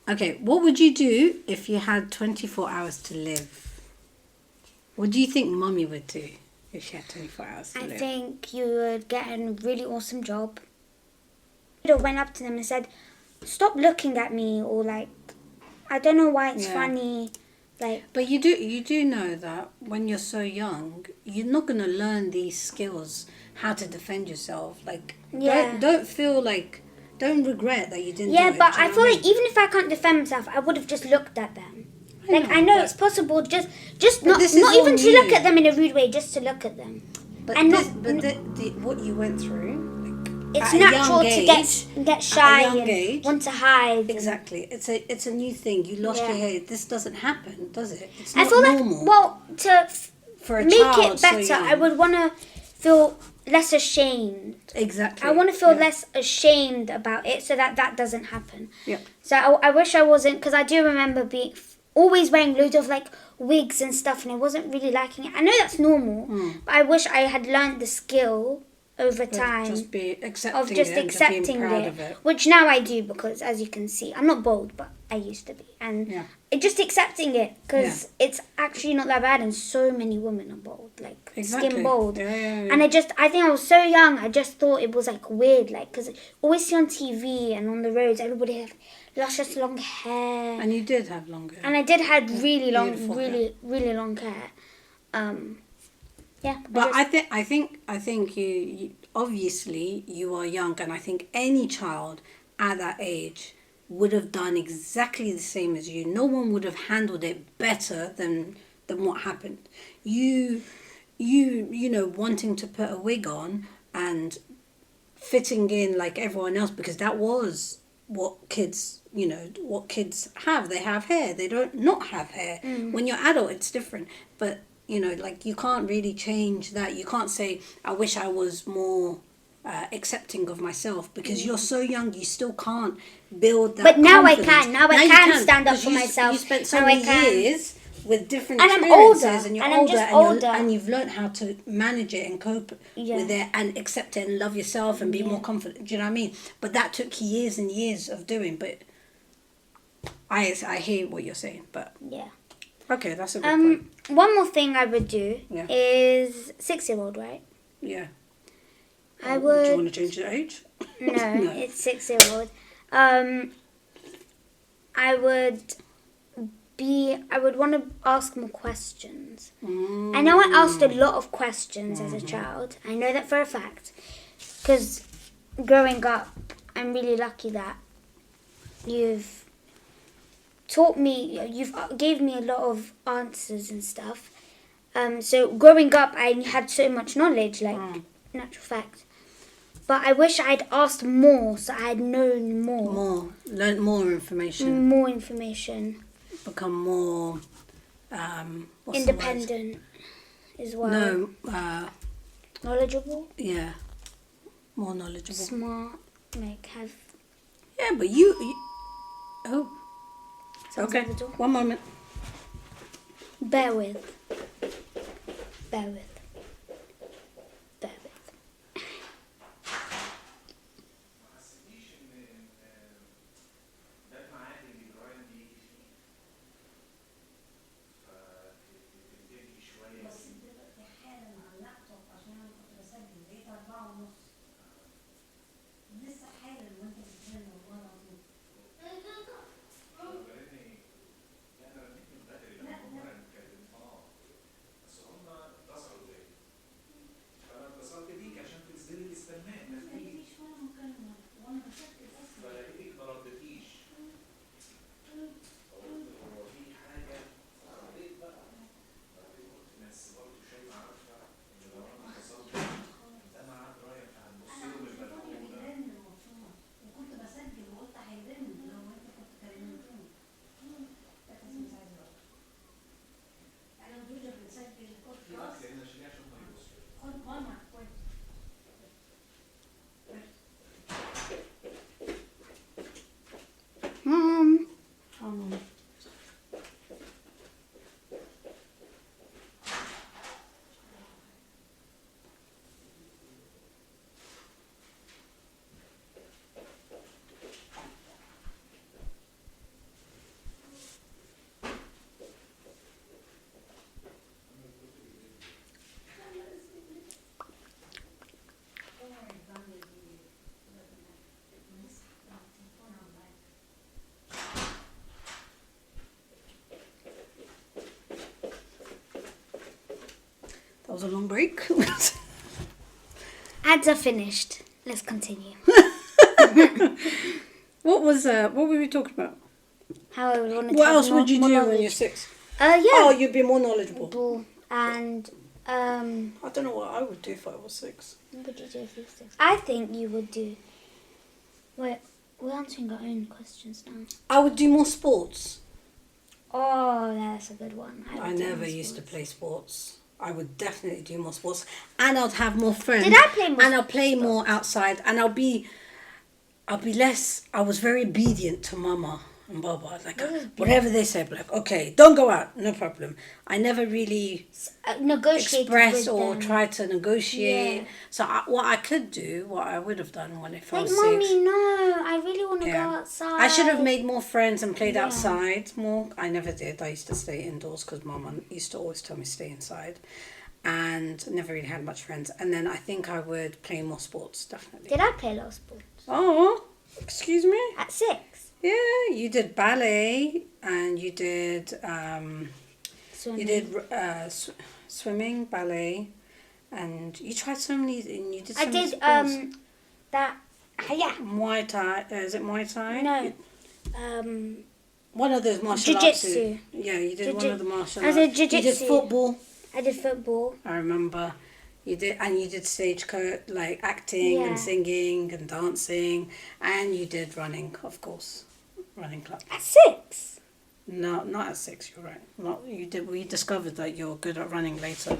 Okay, what would you do if you had 24 hours to live? What do you think Mummy would do if she had 24 hours to live? I think you would get a really awesome job. I went up to them and said, "Stop looking at me," or like, "I don't know why it's funny." Like, but you do know that when you're so young, you're not gonna learn these skills, how to defend yourself. Like, don't feel like, don't regret that you didn't. Yeah, do it, but do you I know feel what like even if I can't defend myself, I would have just looked at them. I know it's possible. Just But not even to look at them in a rude way, just to look at them. But and what you went through. It's at natural a young age, to get shy at a young and age, want to hide. Exactly. It's a new thing. You lost your hair. This doesn't happen, does it? It's I not feel normal. like, well, to for a make child, it better, so young. I would want to feel less ashamed. Exactly. I want to feel less ashamed about it so that doesn't happen. Yeah. So I wish I wasn't, because I do remember being always wearing loads of like wigs and stuff, and I wasn't really liking it. I know that's normal, but I wish I had learned the skill over time just be accepting of just it and accepting being proud of it. Which now I do, because as you can see, I'm not bold, but I used to be, and just accepting it, because it's actually not that bad, and so many women are bold, like skin bold. And I think I was so young, I just thought it was like weird, like, because always see on TV and on the roads, everybody had luscious long hair, and you did have long hair, and I did have really long, really long hair. Yeah, but I think you obviously you are young, and I think any child at that age would have done exactly the same as you. No one would have handled it better than what happened. You know, wanting to put a wig on and fitting in like everyone else, because that was what kids have. They have hair. They don't not have hair. When you're adult, it's different. But like, you can't really change that. You can't say, I wish I was more accepting of myself, because you're so young, you still can't build that But now confidence. I can. Now I can stand up for myself. You spent so many years with different and experiences, I'm older, and you're and older, I'm just older, and you've learned how to manage it and cope with it and accept it and love yourself and be more confident. Do you know what I mean? But that took years and years of doing. But I hear what you're saying, but okay, that's a good point. One more thing I would do is 6-year-old, right? Yeah. I would. Do you want to change the age? No, it's 6-year-old. I would want to ask more questions. I know I asked a lot of questions as a child. I know that for a fact, because growing up, I'm really lucky that you've taught me, you've gave me a lot of answers and stuff. So growing up, I had so much knowledge, like natural fact. But I wish I'd asked more, so I had known more. Learned more information. More information. Become more independent as well. No. Knowledgeable? Yeah. More knowledgeable. Smart. Like have... Yeah, but you oh. Okay. One moment. Bear with. was a long break. Ads are finished. Let's continue. What were we talking about? How I would want to What have else more, would you more do knowledge. when you're 6? Yeah. Oh, you'd be more knowledgeable. And I don't know what I would do if I was 6. what would you do if you were 6? I think you would do. Wait, we're answering our own questions now. I would do more sports. Oh, that's a good one. I never used to play sports. I would definitely do more sports, and I'd have more friends. Did I play more? And I'll play more outside, and I'll be less. I was very obedient to Mama and Baba. Like whatever they said, like okay, don't go out, no problem. I never really Negotiate express with or them. try to negotiate. Yeah. So what I could do, what I would have done when if I Like, was 6. Mommy, no, I really want to Yeah. go outside. I should have made more friends and played Yeah. outside more. I never did. I used to stay indoors because Mum used to always tell me stay inside, and never really had much friends. And then I think I would play more sports, definitely. Did I play a lot of sports? Oh, excuse me. At 6? Yeah, you did ballet and you did Swimming. swimming, ballet, and you tried so many. And you did. So I many did sports. that. Yeah. Muay Thai. Is it Muay Thai? No. One of those martial arts. Jiu-jitsu. Yeah, you did one of the martial I arts. did You did jiu-jitsu. football. I did football. I remember. You did stage like acting Yeah. and singing and dancing, and you did running, of course, running club. At 6? No, not at 6. You're right. Not you did. We discovered that you're good at running later.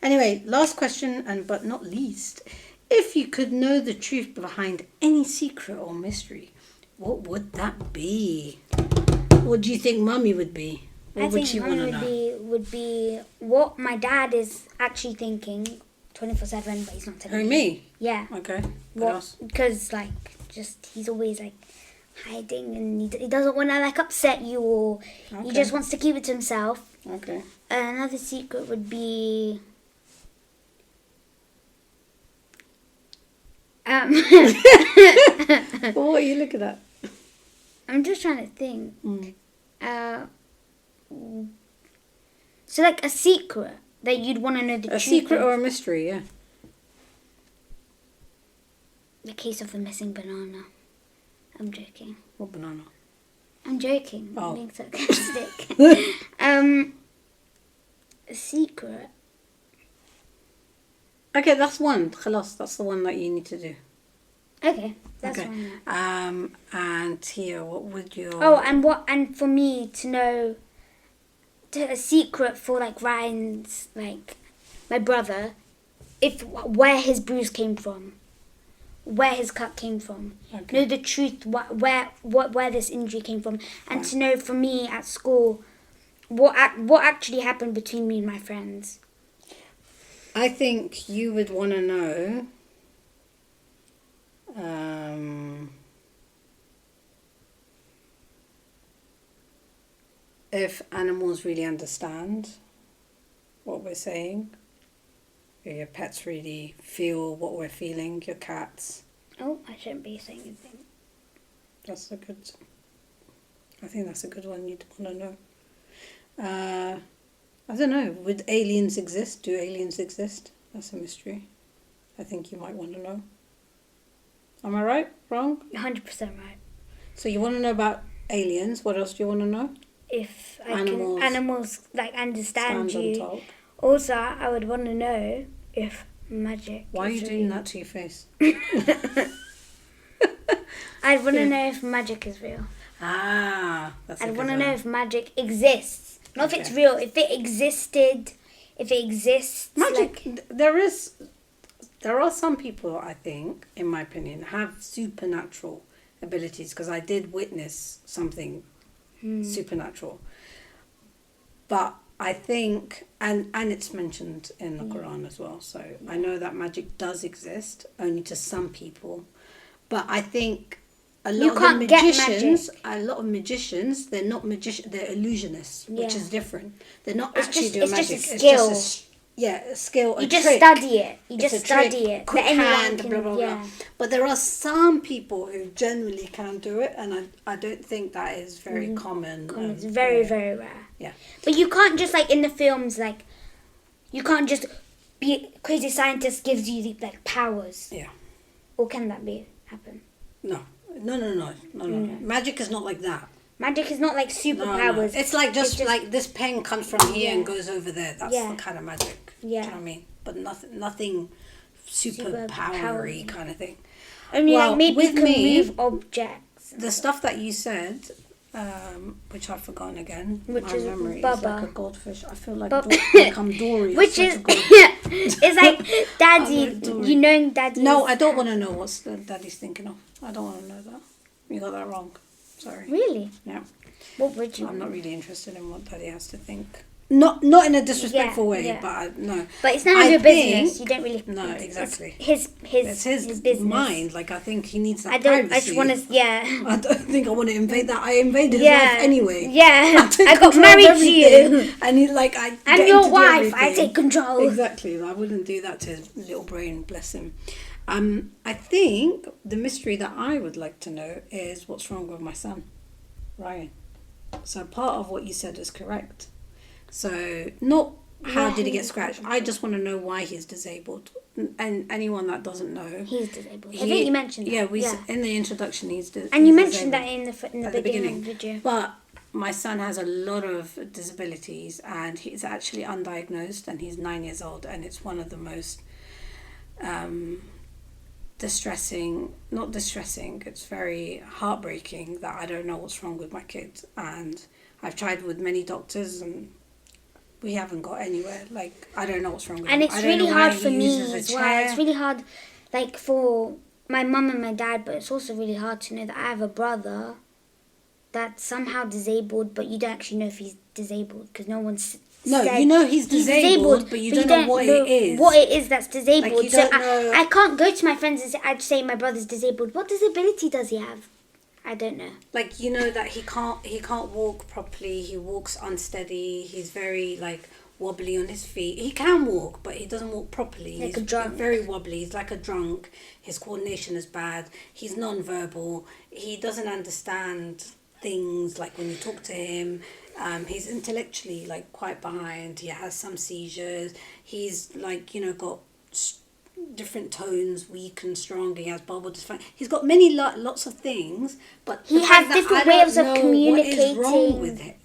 Anyway, last question, but not least, if you could know the truth behind any secret or mystery, what would that be? What do you think Mummy would be? What would she want to know? would be what my dad is actually thinking 24/7, but he's not telling Who, me? Yeah. Okay. What else? Because he's always like hiding, and he doesn't want to like upset you, or he Okay. just wants to keep it to himself. Okay. Another secret would be Well, what are you looking at? I'm just trying to think. So like a secret that you'd want to know the A truth secret of. or a mystery? Yeah. The case of the missing banana. I'm joking. What banana? I'm joking. Oh. I'm being sarcastic. A secret. Okay, that's one. Khalas, that's the one that you need to do. Okay, that's Okay. fine. And Tia, what would your... Oh, and for me to know a secret for like Ryan's, like my brother, where his bruise came from, where his cut came from, Okay. know the truth, where this injury came from, and to know for me at school what actually happened between me and my friends. I think you would want to know... if animals really understand what we're saying, if your pets really feel what we're feeling, your cats. Oh, I shouldn't be saying anything. I think that's a good one you'd want to know. I don't know, would aliens exist? Do aliens exist? That's a mystery. I think you might want to know. Am I right? Wrong? 100% right. So you want to know about aliens. What else do you want to know? If Animals. animals like understand Stand you. on top. Also, I would want to know if magic. Why are is you doing real. that to your face? I'd want to know if magic is real. That's a I'd good want to one. know if magic exists. Not if it's Okay. real. If it existed, if it exists. Magic, Like, there are some people, I think, in my opinion, have supernatural abilities, because I did witness something supernatural. But I think, and it's mentioned in the Quran as well, so I know that magic does exist, only to some people. But I think a lot You of can't the get magicians, they're not magicians, they're illusionists, which Yeah. is different. They're not It's actually just- doing it's just magic. a skill. A skill, you a just trick. study it. You It's just a trick, study it. quick But anyone hand, can, blah, blah, yeah. blah. But there are some people who genuinely can do it, and I don't think that is very common. It's very, yeah. very rare. Yeah. But you can't just, like, in the films, like, you can't just be crazy scientist gives you the, like, powers. Yeah. Or can that happen? No. Magic is not like that. Magic is not like superpowers. No. It's like just like this pen comes from here and goes over there. That's the kind of magic. Yeah. Do you know what I mean? But nothing super powery kind of thing. Only like maybe you can move objects. The stuff that you said, which I've forgotten again. Which my is memory Bubba. is like a goldfish. I feel like I'm Dory. Which is it's like Daddy. You know Daddy. No, I don't want to know what Daddy's thinking of. I don't want to know that. You got that wrong. Sorry. Really? Yeah. What would you? I'm not really interested in what Daddy has to think. Not in a disrespectful way, but no. But it's none of your business. You don't really. No, exactly. It's his business. Mind. Like I think he needs that privacy. I just want to. Yeah. I don't think I want to invade that. I invaded his life anyway. Yeah. I got married to you, and he's like I'm your wife. I take control. Exactly. I wouldn't do that to his little brain. Bless him. I think the mystery that I would like to know is what's wrong with my son, Ryan. So part of what you said is correct. So not how did he get scratched. I just want to know why he's disabled. And anyone that doesn't know, he's disabled. I think you mentioned that. Yeah, in the introduction and you mentioned that in the beginning of the video. But my son has a lot of disabilities, and he's actually undiagnosed, and he's 9 years old, and it's one of the most not distressing, it's very heartbreaking that I don't know what's wrong with my kid. And I've tried with many doctors and we haven't got anywhere. Like, I don't know what's wrong with him. And it's really hard for me as well. It's really hard, like, for my mum and my dad, but it's also really hard to know that I have a brother that's somehow disabled, but you don't actually know if he's disabled because no one's said you know he's disabled, but you don't know what it is. What it is that's disabled. Like, you don't know. I can't go to my friends and say, I'd say my brother's disabled. What disability does he have? I don't know. Like, you know that he can't walk properly. He walks unsteady. He's very like wobbly on his feet. He can walk, but he doesn't walk properly. Like he's a drunk. Very wobbly. He's like a drunk. His coordination is bad. He's non-verbal. He doesn't understand things like when you talk to him. He's intellectually like quite behind. He has some seizures. He's like, got different tones, weak and strong. He has bubble dysfunction. He's got many lots of things, but he has different ways of communicating. What is wrong with him?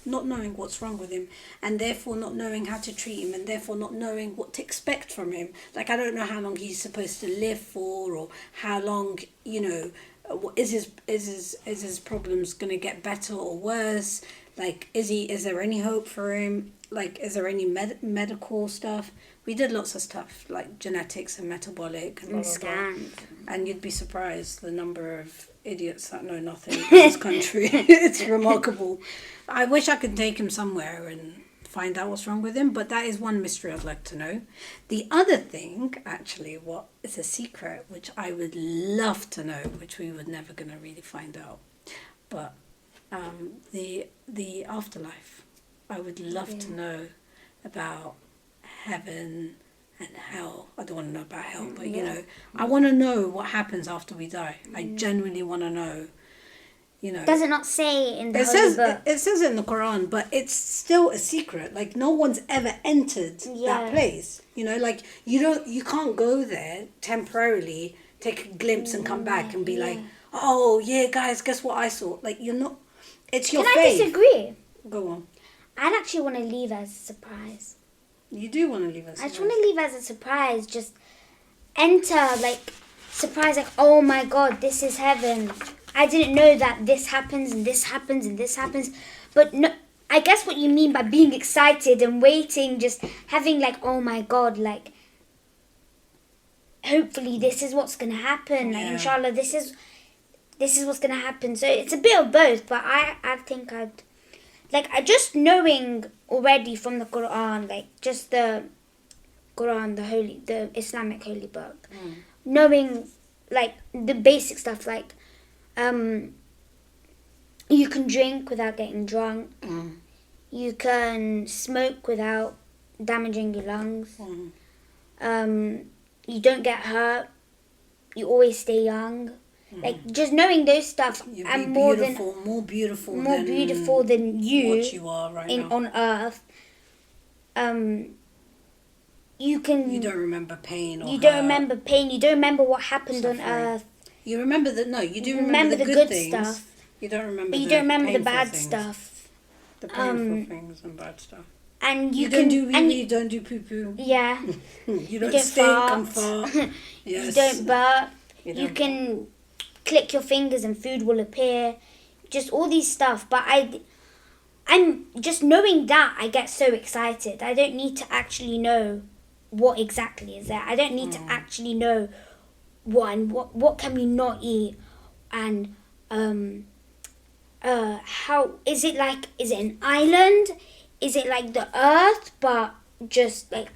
Not knowing what's wrong with him, and therefore not knowing how to treat him, and therefore not knowing what to expect from him. Like, I don't know how long he's supposed to live for, or how long, is his problems going to get better or worse? Like, is there any hope for him? Like, is there any medical stuff? We did lots of stuff like genetics and metabolic and scans. And you'd be surprised the number of idiots that know nothing in this country. It's remarkable. I wish I could take him somewhere and find out what's wrong with him, but that is one mystery I'd like to know. The other thing, actually, what is a secret, which I would love to know, which we were never going to really find out, but the afterlife. I would love to know about heaven and hell. I don't want to know about hell, but I want to know what happens after we die. I genuinely want to know. Does it not say in the Holy Book? It says it in the Quran, but it's still a secret. Like, no one's ever entered that place. Like, you can't go there temporarily, take a glimpse and come back and be like, oh yeah, guys, guess what I saw? Like, you're not. It's your faith. Can I disagree? Go on. I'd actually want to leave as a surprise. You do want to leave as a surprise? I just want to leave as a surprise. Just enter, like, surprise, like, oh my God, this is heaven. I didn't know that this happens and this happens and this happens. But no, I guess what you mean by being excited and waiting, just having like, oh my God, like, hopefully this is what's going to happen. Like, inshallah, this is what's going to happen. So it's a bit of both, but I think I just knowing already from the Quran, like just the Quran, the Islamic holy book, knowing like the basic stuff, like you can drink without getting drunk, you can smoke without damaging your lungs, you don't get hurt, you always stay young. Like, just knowing those stuff, and more beautiful than you, what you are right now on earth. you can. You don't remember pain or You don't hurt, remember pain. You don't remember what happened on suffering. Earth. You remember that? No, you do You remember the good things. stuff. You don't remember. But you the don't remember the painful bad things. stuff. The painful things and bad stuff. And You can don't do wee and wee. Don't do poo poo. Yeah. You don't don't stink fart. and fart. Yes. You don't burp. You You don't can click your fingers and food will appear. Just all these stuff. But I'm just knowing that I get so excited. I don't need to actually know what exactly is there. I don't need to actually know what can we not eat, and how is it, like, is it an island? Is it like the Earth but just like